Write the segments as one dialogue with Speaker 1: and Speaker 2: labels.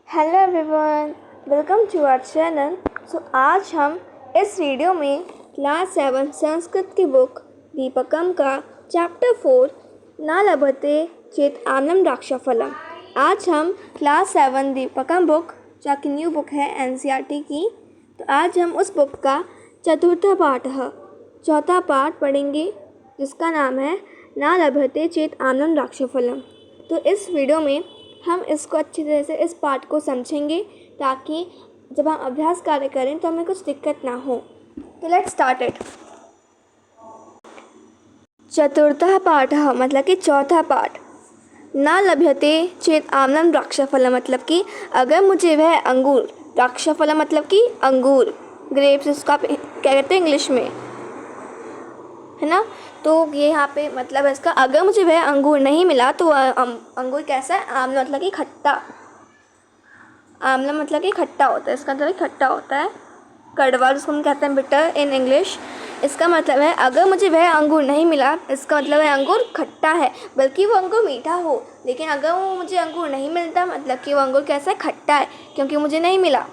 Speaker 1: Hello everyone, welcome to our channel. आज हम इस वीडियो में क्लास 7 संस्कृत की बुक दीपकम का चैप्टर 4 न लभते चेत आनंद द्राक्षफलम। आज हम क्लास 7 दीपकम बुक, जो कि न्यू बुक है एनसीईआरटी की, तो आज हम उस बुक का चौथा पाठ पढ़ेंगे, जिसका नाम है न लभते चेत आनंद द्राक्षफलम। तो इस वीडियो में हम इसको अच्छी तरह से इस पाठ को समझेंगे, ताकि जब हम अभ्यास कार्य करें तो हमें कुछ दिक्कत ना हो। तो लेट्स स्टार्ट इट। चतुर्थः पाठः मतलब कि चौथा पाठ। न लभ्यते चेत आम्लं द्राक्षफलम मतलब कि अगर मुझे वह अंगूर, द्राक्षफलम मतलब कि अंगूर, ग्रेप्स इसको आप क्या कहते हैं इंग्लिश में, है ना। तो ये यहाँ पे मतलब है इसका, अगर मुझे वह अंगूर नहीं मिला तो अंगूर कैसा है, आम्ल मतलब कि खट्टा, आम्ल मतलब कि खट्टा होता है, इसका मतलब खट्टा होता है, कड़वा, जिसको हम कहते हैं बिटर इन इंग्लिश। इसका मतलब है अगर मुझे वह अंगूर नहीं मिला, इसका मतलब है अंगूर खट्टा है, बल्कि वो अंगूर मीठा हो, लेकिन अगर वो मुझे अंगूर नहीं मिलता मतलब कि वो अंगूर कैसा है, खट्टा है, क्योंकि मुझे नहीं मिला।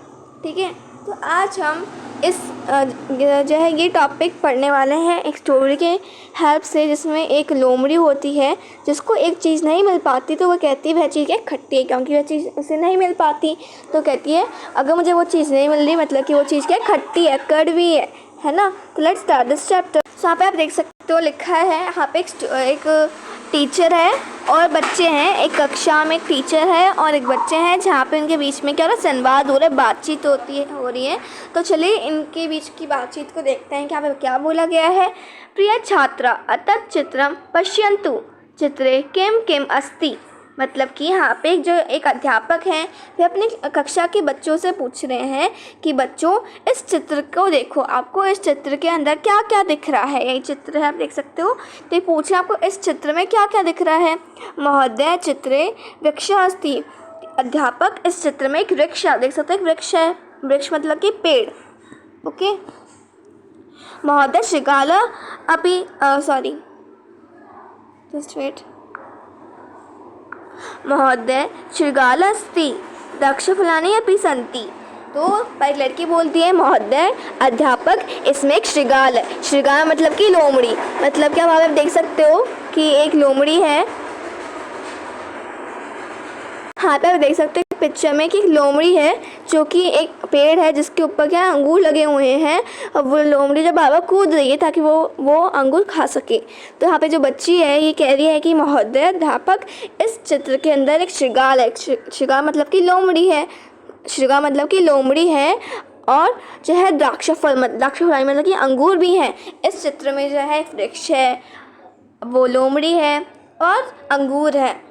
Speaker 1: ठीक है, तो आज हम इस जो है ये टॉपिक पढ़ने वाले हैं एक स्टोरी के हेल्प से, जिसमें एक लोमड़ी होती है जिसको एक चीज़ नहीं मिल पाती, तो वो कहती है वह चीज़ क्या खट्टी है, क्योंकि वह चीज़ उसे नहीं मिल पाती, तो कहती है अगर मुझे वो चीज़ नहीं मिल रही मतलब कि वो चीज़ क्या खट्टी है, कड़वी है ना। तो लेट्स स्टार्ट दिस चैप्टर। तो यहाँ पे आप देख सकते हो लिखा है, यहाँ पे एक टीचर है और बच्चे हैं, एक कक्षा में एक टीचर है और एक बच्चे हैं, जहाँ पे उनके बीच में क्या हो रहा है, संवाद हो रहा है, बातचीत हो रही है। तो चलिए इनके बीच की बातचीत को देखते हैं कि यहाँ पे क्या बोला गया है। प्रिय छात्रा अतत् चित्रम पश्यन्तु चित्रे किम किम अस्ति मतलब कि यहाँ पे जो एक अध्यापक हैं वे अपनी कक्षा के बच्चों से पूछ रहे हैं कि बच्चों इस चित्र को देखो, आपको इस चित्र के अंदर क्या क्या दिख रहा है। यही चित्र है, आप देख सकते हो। तो ये पूछ रहे हैं आपको इस चित्र में क्या क्या दिख रहा है। महोदय चित्रे वृक्षः अस्ति अध्यापक इस चित्र में एक वृक्ष देख सकते हो, एक वृक्ष है, वृक्ष मतलब कि पेड़। ओके, महोदय शृगाल अपि सॉरी जस्ट वेट, महोदय शृगाल अस्ति द्राक्षफलानि अपि सन्ति। तो पहले लड़की बोलती है महोदय अध्यापक इसमें एक शृगाल है, शृगाल मतलब कि लोमड़ी, मतलब क्या आप देख सकते हो कि एक लोमड़ी है। हाँ पे आप देख सकते हो पिक्चर में कि एक लोमड़ी है, जो कि एक पेड़ है जिसके ऊपर क्या अंगूर लगे हुए हैं, और वो लोमड़ी जब बाबा कूद रही है ताकि वो अंगूर खा सके। तो यहाँ पे जो बच्ची है ये कह रही है कि महोदय अध्यापक इस चित्र के अंदर एक शृगाल है, शृगाल मतलब कि लोमड़ी है, शृगाल मतलब कि लोमड़ी है, और जो है द्राक्षफल मतलब कि अंगूर भी हैं। इस चित्र में जो है एक वृक्ष है, वो लोमड़ी है और अंगूर है।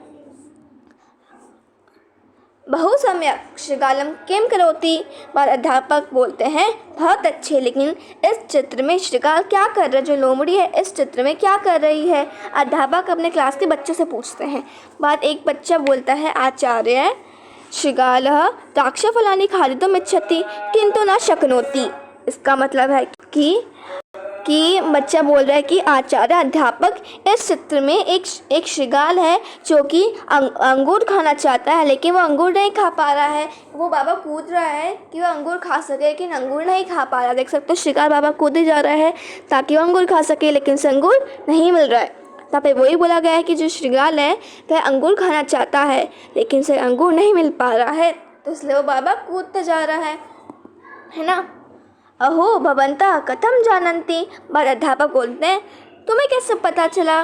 Speaker 1: बहु सम्यक शृगालम किम करोति पर अध्यापक बोलते हैं बहुत अच्छे, लेकिन इस चित्र में शृगाल क्या कर रहा है, जो लोमड़ी है इस चित्र में क्या कर रही है। अध्यापक अपने क्लास के बच्चों से पूछते हैं। बात एक बच्चा बोलता है आचार्य शृगालः द्राक्षफलानि खादितुम् इच्छति किंतु न शक्नोति। इसका मतलब है कि बच्चा बोल रहा है कि आचार्य अध्यापक इस चित्र में एक शृगाल है जो कि अंगूर खाना चाहता है, लेकिन वो अंगूर नहीं खा पा रहा है। वो बाबा कूद रहा है कि वो अंगूर खा सके, लेकिन अंगूर नहीं खा पा रहा। देख सकते हो शृगाल बाबा कूदे जा रहा है ताकि वो अंगूर खा सके, लेकिन उसे अंगूर नहीं मिल रहा है। तब पे वही बोला गया है कि जो शृगाल है वह अंगूर खाना चाहता है, लेकिन उसे अंगूर नहीं मिल पा रहा है, तो इसलिए वो बाबा कूदते जा रहा है ना। अहो भवन्तः कथम जानन्ति पर अध्यापक बोलते हैं तुम्हें कैसे पता चला।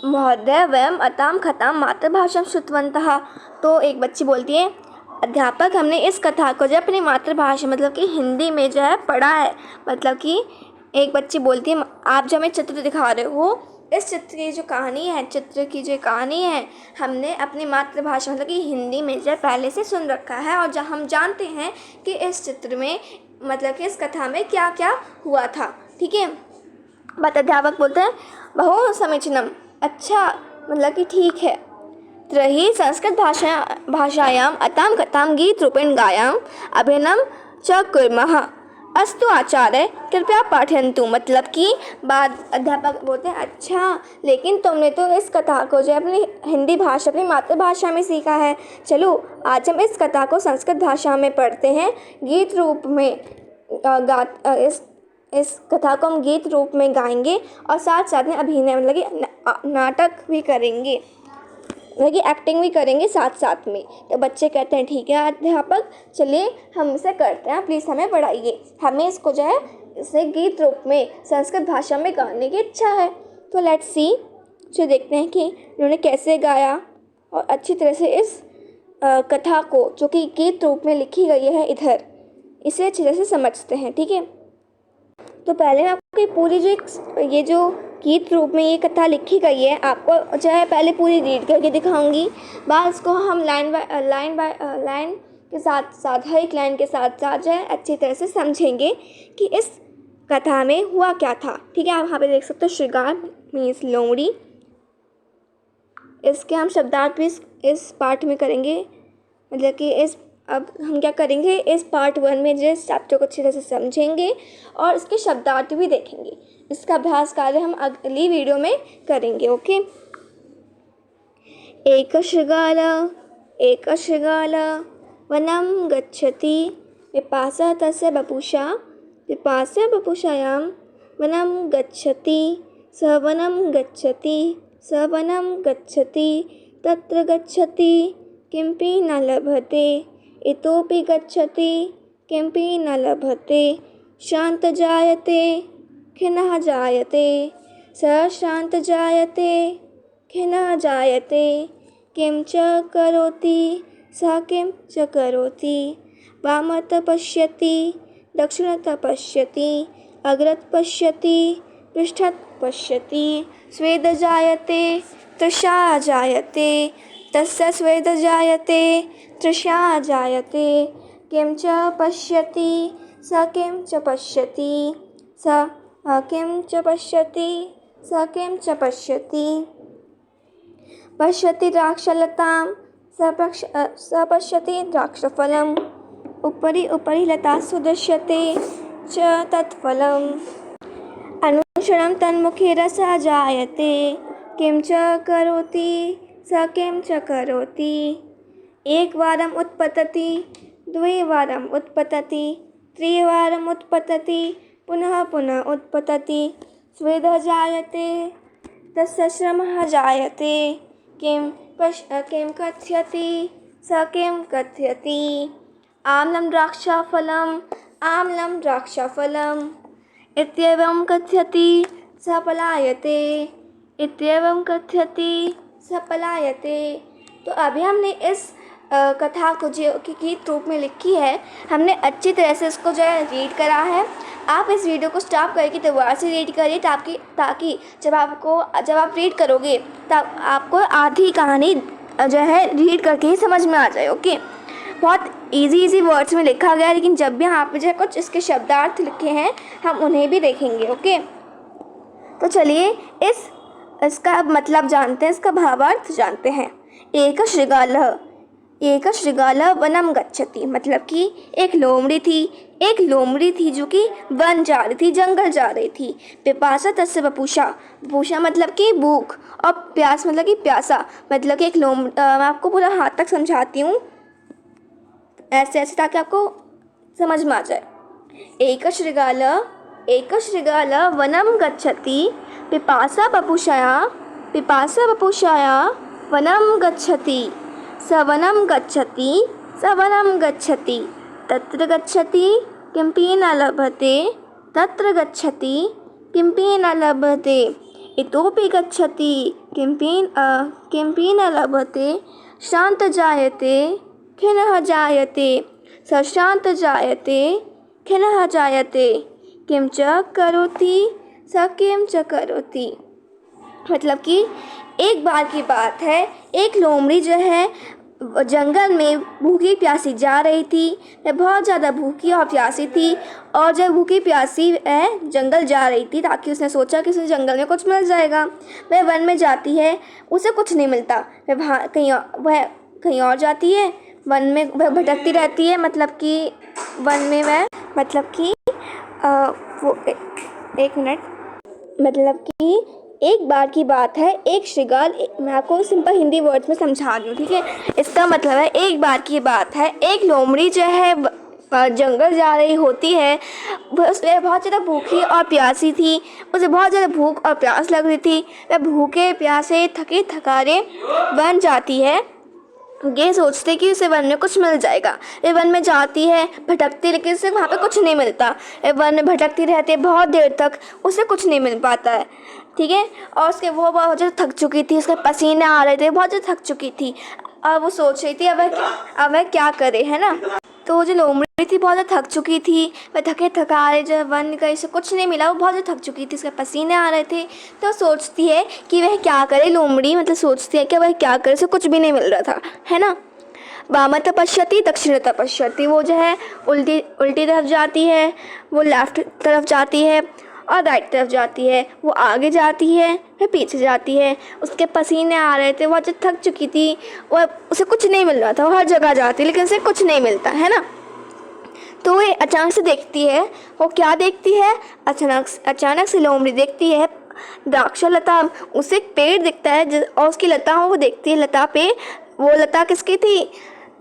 Speaker 1: महोदय वयम अताम खताम मातृभाषा श्रुतवन्तः। तो एक बच्ची बोलती है अध्यापक हमने इस कथा को जो अपनी मातृभाषा मतलब कि हिंदी में जो है पढ़ा है। मतलब कि एक बच्ची बोलती है आप जो हमें चित्र दिखा रहे हो, इस चित्र की जो कहानी है हमने अपनी मातृभाषा मतलब कि हिंदी में जो पहले से सुन रखा है, और जब हम जानते हैं कि इस चित्र में मतलब कि इस कथा में क्या क्या हुआ था। ठीक है, बट अध्यापक बोलते हैं बहु समीचीनम, अच्छा मतलब कि ठीक है। त्रही संस्कृत भाषायाम अताम कथाम गीत रूपेण गायाम अभिनम च कुर्मः। अस्तु आचार्य कृपया पाठयन्तु, मतलब कि बाद अध्यापक बोलते हैं अच्छा लेकिन तुमने तो इस कथा को जो है अपनी हिंदी भाषा, अपनी मातृभाषा में सीखा है, चलो आज हम इस कथा को संस्कृत भाषा में पढ़ते हैं, गीत रूप में इस कथा को हम गीत रूप में गाएंगे और साथ साथ में अभिनय मतलब कि नाटक भी करेंगे, मतलब कि एक्टिंग भी करेंगे साथ साथ में। तो बच्चे कहते हैं ठीक है अध्यापक, चलिए हम इसे करते हैं, प्लीज़ हमें पढ़ाइए, हमें इसको जो है इसे गीत रूप में संस्कृत भाषा में गाने की इच्छा है। तो लेट्स सी, जो देखते हैं कि उन्होंने कैसे गाया और अच्छी तरह से इस कथा को जो कि गीत रूप में लिखी गई है इधर, इसे अच्छी तरह से समझते हैं। ठीक है, तो पहले मैं आपको पूरी ये जो गीत रूप में ये कथा लिखी गई है आपको जो है पहले पूरी रीड करके दिखाऊंगी, बाद इसको हम लाइन बाय लाइन के साथ साथ हर एक लाइन के साथ साथ जो है अच्छी तरह से समझेंगे कि इस कथा में हुआ क्या था। ठीक है, आप यहाँ पे देख सकते हो श्रृंगार मीन्स लोमड़ी, इसके हम शब्दार्थ भी इस पाठ में करेंगे, मतलब कि अब हम क्या करेंगे इस पार्ट 1 में जो चैप्टर को अच्छी तरह से समझेंगे और इसके शब्दार्थ भी देखेंगे। इसका अभ्यास कार्य हम अगली वीडियो में करेंगे। ओके, एक शृगाल वनं गच्छति पिपासा तस्य बपुषायां वनं गच्छति स वनं गच्छति तत्र गच्छति किमपि न लभते इतोपि गच्छति किमपि न लभते शांत जायते खिन्नः जायते स शांत जायते खिन्नः जायते किं च करोति स किं च करोति वामतः पश्यति दक्षिणतः पश्यति अग्रतः पश्यति पृष्ठतः पश्यति स्वेद जायते तृषा जायते तस्य स्वेद जायते तृषा जायते किं च पश्यति स किं च पश्यति स किं च पश्यति स किं च पश्यति पश्यति द्राक्षलतां स पश्यति द्राक्षफलम् उपरि उपरि लतासु दृश्यते च तत्फलम् अनुक्षणं तन्मुखे रसः जायते किं च करोति स किं च करोति एकवारम् उत्पतति द्विवारम् उत्पतति त्रिवारम् उत्पतति पुनः पुनः उत्पतति स्वेदः जायते तस्य श्रमः जायते किं कथयति स किं कथयति आम्लं द्राक्षाफलम् इत्येवं कथयति स पलायते इत्येवं कथयति स पलायते। तो अभी हमने इस कथा को जो कि गीत रूप में लिखी है, हमने अच्छी तरह से इसको जो है रीड करा है। आप इस वीडियो को स्टॉप करके दोबारा से रीड करिए ताकि जब आप रीड करोगे तब आपको आधी कहानी जो है रीड करके ही समझ में आ जाए। ओके, बहुत इजी वर्ड्स में लिखा गया है, लेकिन जब भी यहाँ पे जो है कुछ इसके शब्दार्थ लिखे हैं हम उन्हें भी देखेंगे। ओके, तो चलिए इसका मतलब जानते हैं, इसका भावार्थ जानते हैं। एक शृगालः वनं गच्छति, मतलब कि एक लोमड़ी थी जो कि वन जा रही थी, जंगल जा रही थी। पिपासा तस्य बपुषा मतलब कि भूख, और प्यास मतलब कि प्यासा, मतलब कि मैं आपको पूरा हाथ तक समझाती हूँ ऐसे ताकि आपको समझ में आ जाए। एक शृगालः वनं गच्छति पिपासा बपुषाया वनं गच्छति स वनं गच्छति तत्र गच्छति किमपि न लभते इतोपि गच्छति किमपि न लभते शांत जायते खिन्नः जायते स शांत जायते खिन्नः जायते किं च करोति स किं च करोति। मतलब कि एक बार की बात है, एक लोमड़ी जो है जंगल में भूखी प्यासी जा रही थी। वह बहुत ज़्यादा भूखी और प्यासी थी, और जब भूखी प्यासी जंगल जा रही थी ताकि उसने सोचा कि उसे जंगल में कुछ मिल जाएगा। वह वन में जाती है, उसे कुछ नहीं मिलता। वह कहीं और जाती है, वन में वह भटकती रहती है, मतलब कि वो एक मिनट, मतलब कि एक बार की बात है, एक श्रृगाल, मैं आपको सिंपल हिंदी वर्ड्स में समझा रही हूँ, ठीक है। इसका मतलब है एक बार की बात है, एक लोमड़ी जो है जंगल जा रही होती है। उसमें बहुत ज़्यादा भूखी और प्यासी थी, उसे बहुत ज़्यादा भूख और प्यास लग रही थी। वह भूखे प्यासे थके थकारे बन जाती है, ये सोचते कि उसे वन में कुछ मिल जाएगा। वे वन में जाती है, भटकती, लेकिन उसे वहाँ पे कुछ नहीं मिलता। वे वन में भटकती रहती है बहुत देर तक, उसे कुछ नहीं मिल पाता है, ठीक है। और उसके वो बहुत ज़्यादा थक चुकी थी, उसके पसीने आ रहे थे, बहुत ज़्यादा थक चुकी थी। और वो सोच रही थी अब वह क्या करे, है ना। तो जो लोमड़ी थी बहुत ज़्यादा थक चुकी थी, वह थके थकारे जो वन गई से कुछ नहीं मिला, वो बहुत ज़्यादा थक चुकी थी, उसके पसीने आ रहे थे। तो सोचती है कि वह क्या करे, लोमड़ी मतलब सोचती है कि वह क्या करे, उसे कुछ भी नहीं मिल रहा था, है ना। वाम तपस्यति दक्षिण तपस्यति, वो जो है उल्टी उल्टी तरफ जाती है, वो लेफ्ट तरफ जाती है और राइट तरफ जाती है, वो आगे जाती है फिर पीछे जाती है। उसके पसीने आ रहे थे, वो जो थक चुकी थी, वो उसे कुछ नहीं मिल रहा था, वो हर जगह जाती लेकिन उसे कुछ नहीं मिलता, है ना। तो वो अचानक से देखती है, वो क्या देखती है, अचानक से लोमड़ी देखती है द्राक्षलता। उसे एक पेड़ दिखता है और उसकी लता वो देखती है, लता पे, वो लता किसकी थी,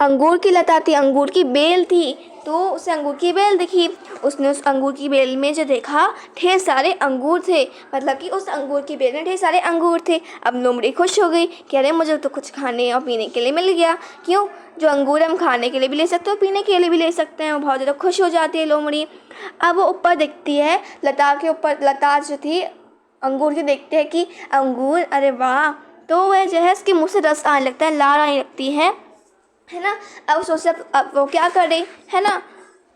Speaker 1: अंगूर की लता थी, अंगूर की बेल थी। तो उसे अंगूर की बेल दिखी, उसने उस अंगूर की बेल में जो देखा ढेर सारे अंगूर थे, मतलब कि उस अंगूर की बेल में ढेर सारे अंगूर थे। अब लोमड़ी खुश हो गई कि अरे मुझे तो कुछ खाने और पीने के लिए मिल गया। क्यों, जो अंगूर हम खाने के लिए भी ले सकते हैं, पीने के लिए भी ले सकते हैं। वो बहुत ज़्यादा खुश हो जाती है लोमड़ी। अब वो ऊपर देखती है, लता के ऊपर, लता जो थी अंगूर की, देखते हैं कि अंगूर, अरे वाह। तो वह जो है उसके मुँह से रस आने लगता है, लार आने लगती है ना। अब सोचते अब वो क्या करे, है ना।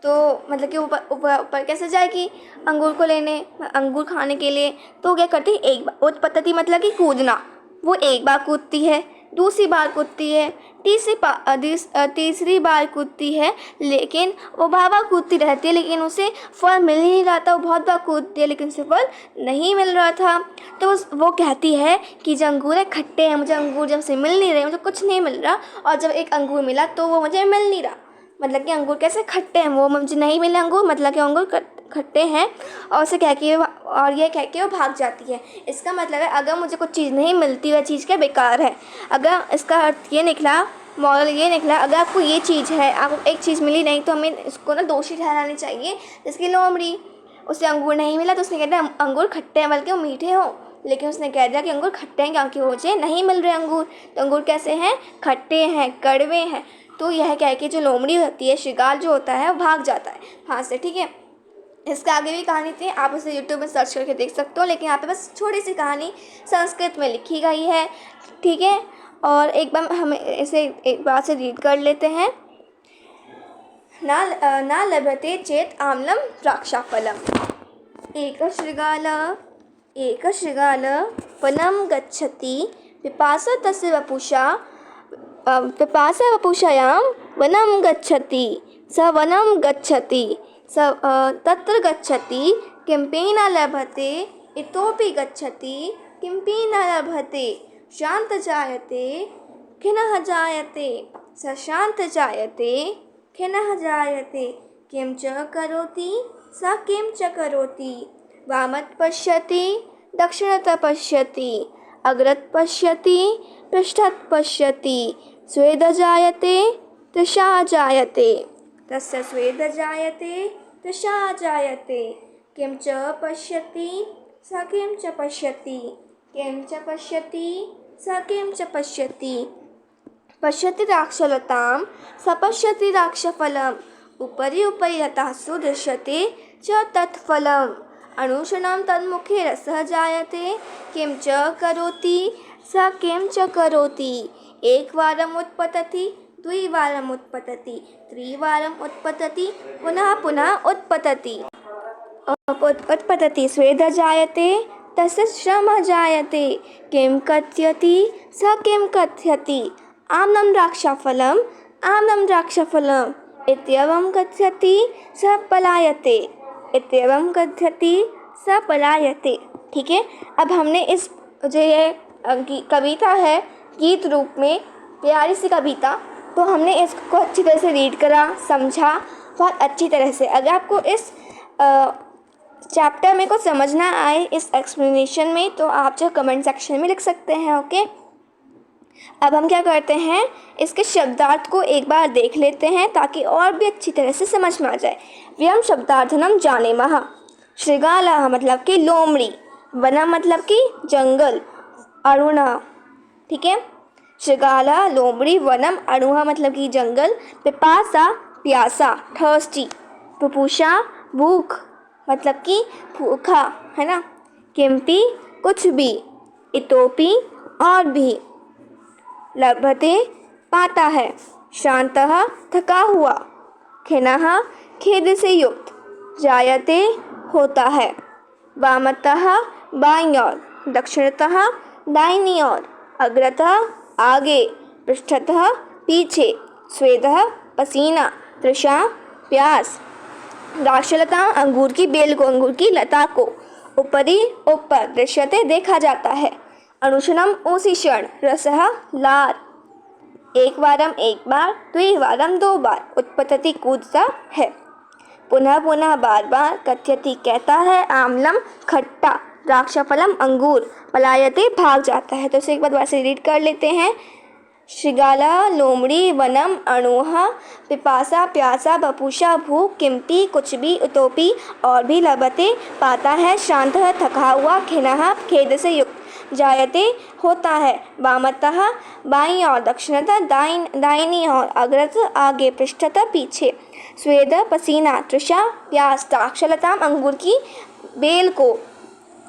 Speaker 1: तो मतलब कि ऊपर ऊपर ऊपर कैसे जाएगी अंगूर को लेने, अंगूर खाने के लिए। तो क्या करती, एक बार उत्पत्ति मतलब कि कूदना, वो एक बार कूदती है, दूसरी बार कूदती है, तीसरी बार कूदती है, लेकिन वो बार बार कूदती रहती है, लेकिन उसे फल मिल ही नहीं रहा था। वो बहुत बार कूदती है लेकिन उसे फल नहीं मिल रहा था। तो वो कहती है कि जो अंगूर है खट्टे हैं, मुझे अंगूर जब से मिल नहीं रहे, मुझे कुछ नहीं मिल रहा, और जब एक अंगूर मिला तो वो मुझे मिल नहीं रहा, मतलब कि अंगूर कैसे खट्टे हैं, वो मुझे नहीं मिले अंगूर, मतलब कि अंगूर खट्टे हैं। और उसे कह के ये कह के वो भाग जाती है। इसका मतलब है अगर मुझे कुछ चीज़ नहीं मिलती, वह चीज़ क्या बेकार है। अगर इसका अर्थ ये निकला, मॉरल ये निकला, अगर आपको ये चीज़ है, आपको एक चीज़ मिली नहीं, तो हमें इसको ना दोषी ठहरानी चाहिए। जिसकी लोमड़ी, उसे अंगूर नहीं मिला तो उसने कह दिया अंगूर खट्टे हैं, बल्कि वो मीठे हों, लेकिन उसने कह दिया कि अंगूर खट्टे हैं क्योंकि मुझे नहीं मिल रहे अंगूर। तो अंगूर कैसे हैं, खट्टे हैं, कड़वे हैं। तो यह कह के जो लोमड़ी होती है, श्रृगाल जो होता है, वो भाग जाता है वहाँ से, ठीक है। इसका आगे भी कहानी थी, आप उसे यूट्यूब में सर्च करके देख सकते हो, लेकिन यहाँ पे बस छोटी सी कहानी संस्कृत में लिखी गई है, ठीक है। और एक बार हम इसे एक बार से रीड कर लेते हैं। ना लभते चेत आम्लं द्राक्षाफलम्। एक शृगाल वनं गच्छति, पिपासा तस्य वपुषायां वनं गच्छति, स वनं गच्छति, तत्र गच्छति, किमपि न लभते, इतोपि गच्छति, किमपि न लभते, शान्त जायते, खिन्नः जायते, स शान्त जायते, खिन्नः जायते, किं च करोति, स किं च करोति, वामत् पश्यति, दक्षिणतः पश्यति, अग्रत् पश्यति, पृष्ठत् पश्यति, स्वेदः जायते, तृषा जायते, तस्य स्वेदः जायते, तृषा जायते, किं च पश्यति, स किं च पश्यति, किं च पश्यति, स किं च पश्यति, पश्यति द्राक्षलतां, स पश्यति द्राक्षफलम्, उपरि उपरि लतासु दृश्यते च तत्फलम्, अनुक्षणं तन्मुखे रसः जायते, किं च करोति, स किं च करोति, एकवारम् उत्पतति, द्विवारम् उत्पतति, त्रिवारम् उत्पतति, पुनः पुनः उत्पतति, स्वेदः जायते, तस्य श्रमः जायते, किं कथयति, स किं कथयति, आम्लं द्राक्षाफलम्, आम्लं द्राक्षाफलम्, इत्येवं कथयति, स पलायते, इत्येवं कथयति, स पलायते। ठीक है। अब हमने इस जो ये कविता है गीत रूप में, प्यारी सी कविता, तो हमने इसको अच्छी तरह से रीड करा, समझा बहुत अच्छी तरह से। अगर आपको इस चैप्टर में कुछ समझ ना आए इस एक्सप्लेनेशन में तो आप जो कमेंट सेक्शन में लिख सकते हैं। ओके, अब हम क्या करते हैं, इसके शब्दार्थ को एक बार देख लेते हैं ताकि और भी अच्छी तरह से समझ में आ जाए। व्यम शब्दार्थनम जानेमः। शृगालः मतलब कि लोमड़ी, वनम मतलब कि जंगल, अरुणः, ठीक है। शृगालः लोमड़ी, वनम, अरुणः मतलब कि जंगल, पिपासा प्यासा थर्स्टी, पुपुषा भूख मतलब कि भूखा, है ना। किम्पी कुछ भी, इतोपि और भी, लभते पाता है, शांतः थका हुआ, खिन्नः खेद से युक्त, जायते होता है, वामतः बाईं ओर, दक्षिणतः दाहिनी ओर, अग्रतः आगे, पृष्ठतः पीछे, स्वेदः पसीना, तृषा प्यास, द्राक्षलता अंगूर की बेल को, अंगूर की लता को, ऊपरी ऊपर, दृश्यते देखा जाता है, अनुशनम उषिषण, रसः लार, एक वारम एक बार, द्विवारम दो बार, उत्पतति कूदता है, पुनः पुनः बार बार, कथ्यति कहता है, आम्लम खट्टा, द्राक्षफलम अंगूर, पलायते भाग जाता है। तो इसे एक बार दोबारा से रीड कर लेते हैं। शृगाला लोमड़ी, वनम अणुहा, पिपासा प्यासा, बपुषा भूख, किम्पी कुछ भी, उतोपी और भी, लभते पाता है, शांत थका हुआ, खिन्नः खेद से युक्त, जायते होता है, वामतः बाईं ओर, दक्षिणतः दाहिनी ओर, अग्रतः आगे, पृष्ठतः पीछे, स्वेद पसीना, तृषा प्यास, द्राक्षलता अंगूर की बेल को,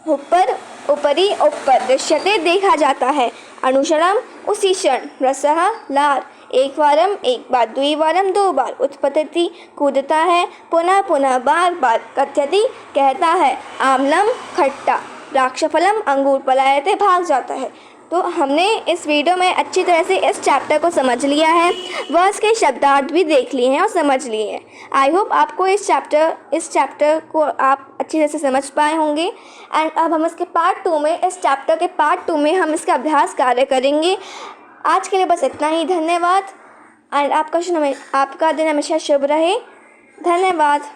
Speaker 1: ऊपर ऊपरी ऊपर, दृश्यते देखा जाता है, अनुशरम उसी क्षण, रसः लार, एक वारम एक बार, द्विवारम दो बार, उत्पतति कूदता है, पुनः पुनः बार बार, कथ्यति कहता है, आम्लम खट्टा, द्राक्षफलम अंगूर, पलायते भाग जाता है। तो हमने इस वीडियो में अच्छी तरह से इस चैप्टर को समझ लिया है, वह इसके शब्दार्थ भी देख लिए हैं और समझ लिए हैं। आई होप आपको इस चैप्टर को आप अच्छी तरह से समझ पाए होंगे। एंड अब हम इसके पार्ट 2 में, इस चैप्टर के पार्ट 2 में हम इसका अभ्यास कार्य करेंगे। आज के लिए बस इतना ही, धन्यवाद। एंड आपका दिन हमेशा शुभ रहे। धन्यवाद।